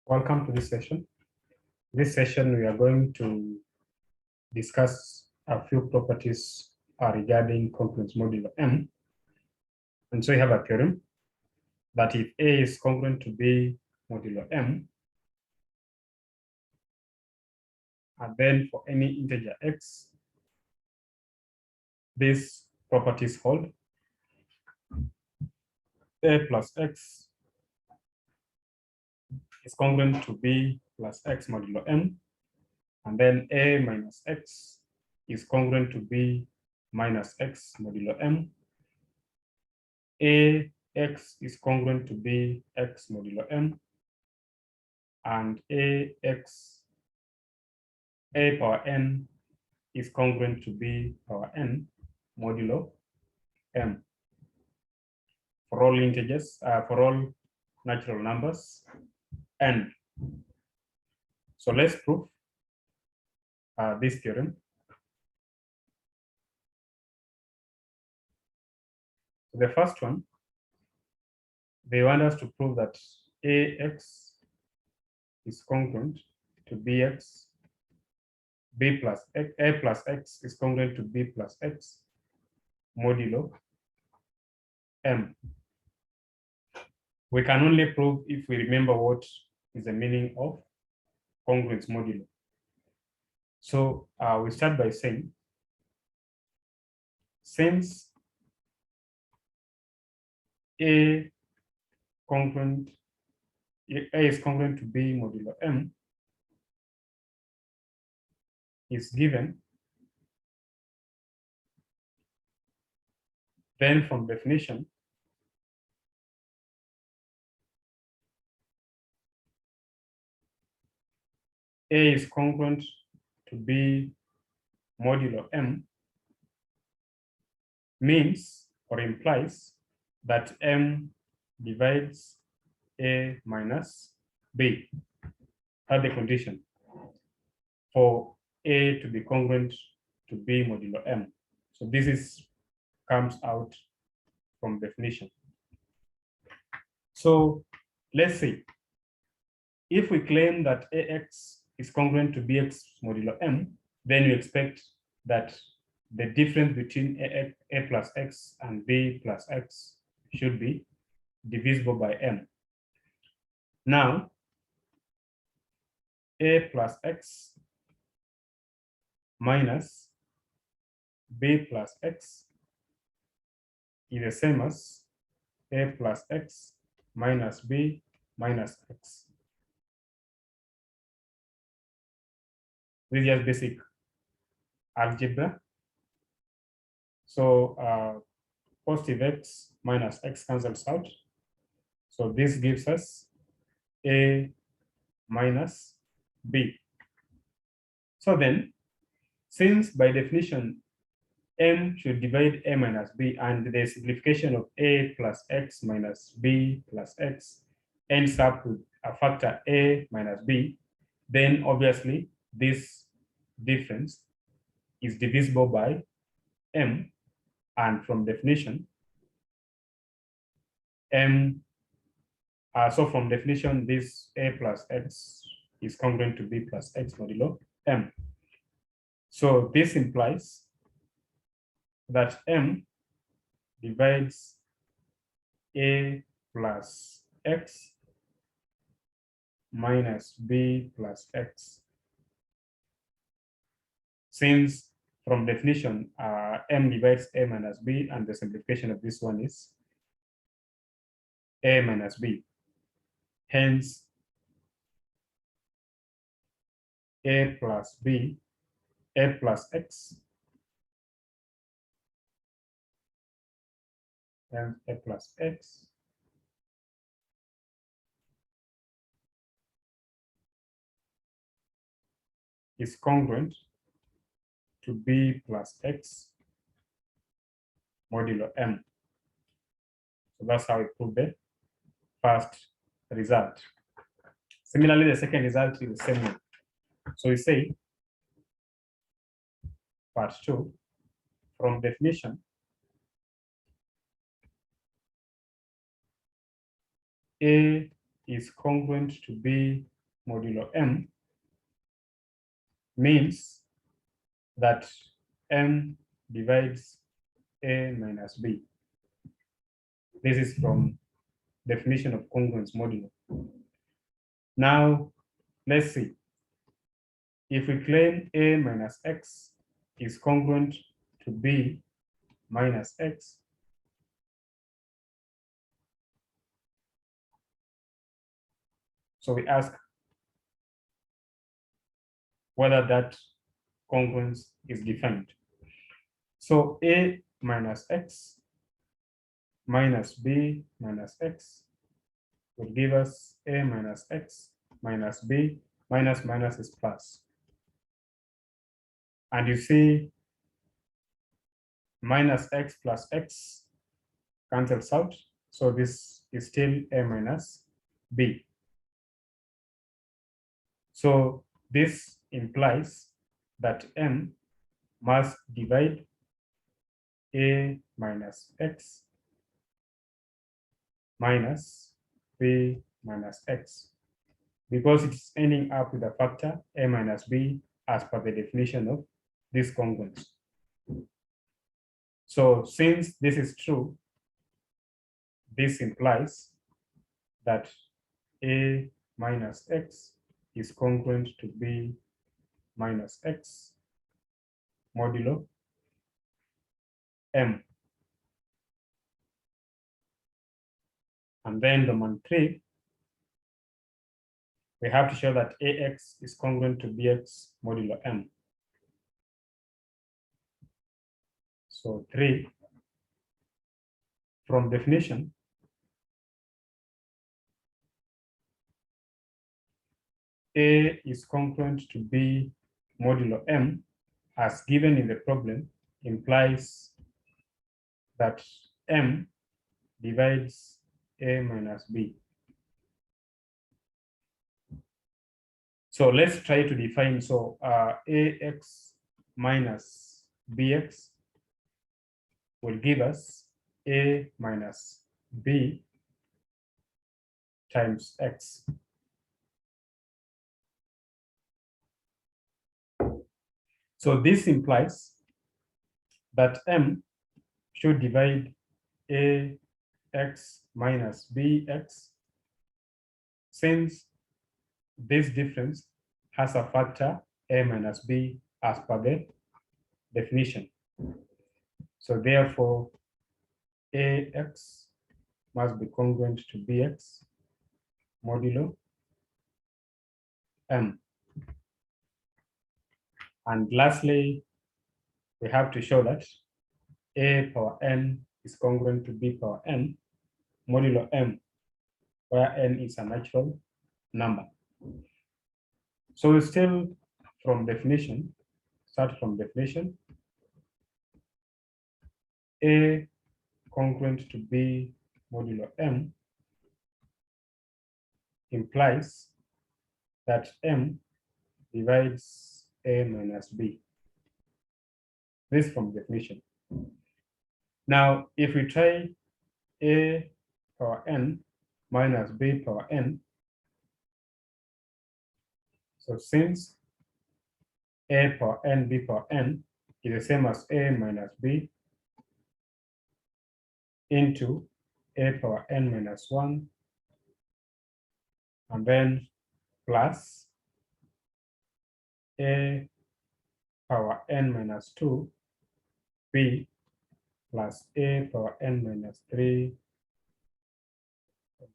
Welcome to this session. This session, we are going to discuss a few properties regarding congruence modulo M. And so we have a theorem that if A is congruent to B modulo M, and then for any integer x, these properties hold. A plus x is congruent to B plus x modulo M, and then A minus x is congruent to B minus x modulo M. Ax is congruent to B x modulo M, and A power n is congruent to B power n modulo M for all integers, for all natural numbers n. So let's prove this theorem. So the first one, they want us to prove that Ax is congruent to Bx, A plus x is congruent to B plus x modulo M. We can only prove if we remember what is the meaning of congruence modulo. So we start by saying, since A is congruent to B modulo M is given, then from definition, A is congruent to B modulo M means or implies that M divides A minus B. That's the condition for A to be congruent to B modulo M. So this comes out from definition. So let's say if we claim that Ax is congruent to Bx modulo M, then you expect that the difference between A plus x and B plus x should be divisible by M. Now, A plus x minus B plus x is the same as A plus x minus B minus x. This is just basic algebra. So positive x minus x cancels out. So this gives us A minus B. So then, since by definition M should divide A minus B, and the simplification of A plus x minus B plus x ends up with a factor A minus B, then obviously this difference is divisible by M, and from definition, so from definition, this A plus x is congruent to B plus x modulo M. So this implies that M divides A plus x minus B plus x. Since from definition, M divides A minus B, and the simplification of this one is A minus B. Hence, A plus B, A plus x, and A plus x is congruent to B plus x modulo M. So that's how we prove the first result. Similarly, the second result is the same way. So we say, part 2, from definition, A is congruent to B modulo m means that m divides a minus b. This is from definition of congruence modulo. Now, let's see. If we claim a minus x is congruent to b minus x, so we ask whether that congruence is defined. So a minus x minus b minus x will give us a minus x minus b, minus minus is plus. And you see minus x plus x cancels out. So this is still a minus b. So this implies that m must divide a minus x minus b minus x, because it's ending up with a factor a minus b as per the definition of this congruence. So since this is true, this implies that a minus x is congruent to b minus x modulo m. And then Roman 3, we have to show that ax is congruent to bx modulo m. So 3, from definition, a is congruent to b modulo m as given in the problem implies that m divides a minus b. So let's try to define. So ax minus bx will give us a minus b times x. So this implies that m should divide ax minus bx, since this difference has a factor a minus b as per the definition. So therefore, ax must be congruent to bx modulo m. And lastly, we have to show that a power n is congruent to b power n modulo m, where n is a natural number. So we still from definition, start from definition. A congruent to b modulo m implies that m divides a minus b. This from definition. Now, if we try a power n minus b power n, so since a power n, b power n is the same as a minus b into a power n minus 1, and then plus a power n minus 2 b plus a power n minus 3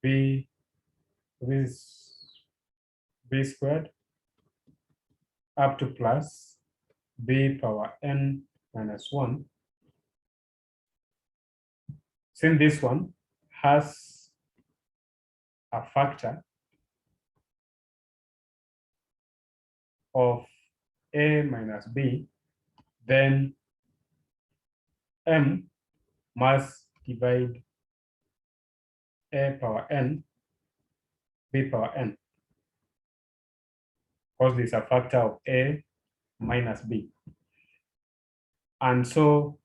b, this b squared up to plus b power n minus 1. Since this one has a factor of a minus b, then m must divide a power n, b power n, because this is a factor of a minus b. And so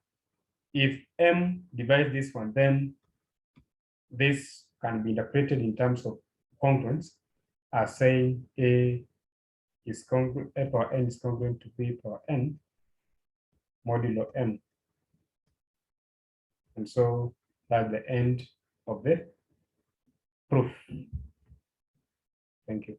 if m divides this one, then this can be interpreted in terms of congruence are saying A power n is congruent to B power n modulo m. And so that's the end of the proof. Thank you.